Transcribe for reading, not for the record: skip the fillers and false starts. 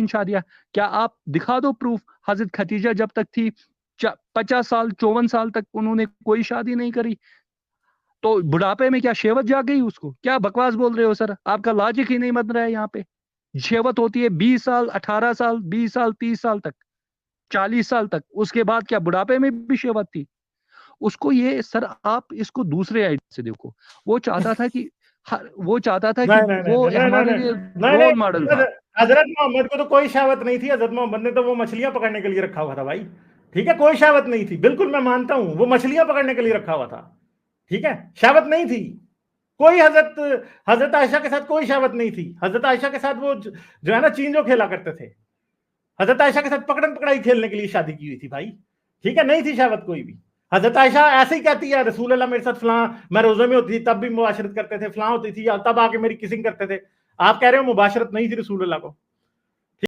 शादियां, क्या आप दिखा दो प्रूफ। हजरत खदीजा जब तक थी 50 साल 54 साल तक उन्होंने कोई शादी नहीं करी, तो बुढ़ापे में क्या शेवत जा गई उसको? क्या बकवास बोल रहे हो सर, आपका लॉजिक ही नहीं बन रहा है यहाँ पे। शेवत होती है 20 साल 18 साल 20 साल 30 साल तक, 40 साल तक, उसके बाद क्या बुढ़ापे में भी शेवत थी उसको? ये सर आप इसको दूसरे आइड से देखो। वो चाहता था कि वो चाहता था कि नहीं नहीं नहीं वो नहीं नहीं हमारे लिए नहीं नहीं रोल मॉडल नहीं, था। हजरत मोहम्मद को तो कोई शहावत नहीं थी। हजरत मोहम्मद ने तो वो मछलियां पकड़ने के लिए रखा हुआ था भाई। ठीक है, कोई शहावत नहीं थी, बिल्कुल मैं मानता हूं, वो मछलियां पकड़ने के लिए रखा हुआ था। ठीक है, शहावत नहीं थी कोई। हजरत हजरत आयशा के साथ कोई शहावत नहीं थी। हजरत आयशा के साथ वो जो है ना चींजो खेला करते थे। हजरत आयशा के साथ पकड़न पकड़ाई खेलने के लिए शादी की हुई थी भाई। ठीक है, नहीं थी शहावत कोई भी। हजरत आयशा ऐसे ही कहती है, रसूल अल्लाह मेरे साथ फलां, मैं रोजे में होती थी तब भी मुबाशरत करते थे, फलां होती थी तब आके मेरी किसिंग करते थे। आप कह रहे हो मुबाशरत नहीं थी रसूल अल्लाह को?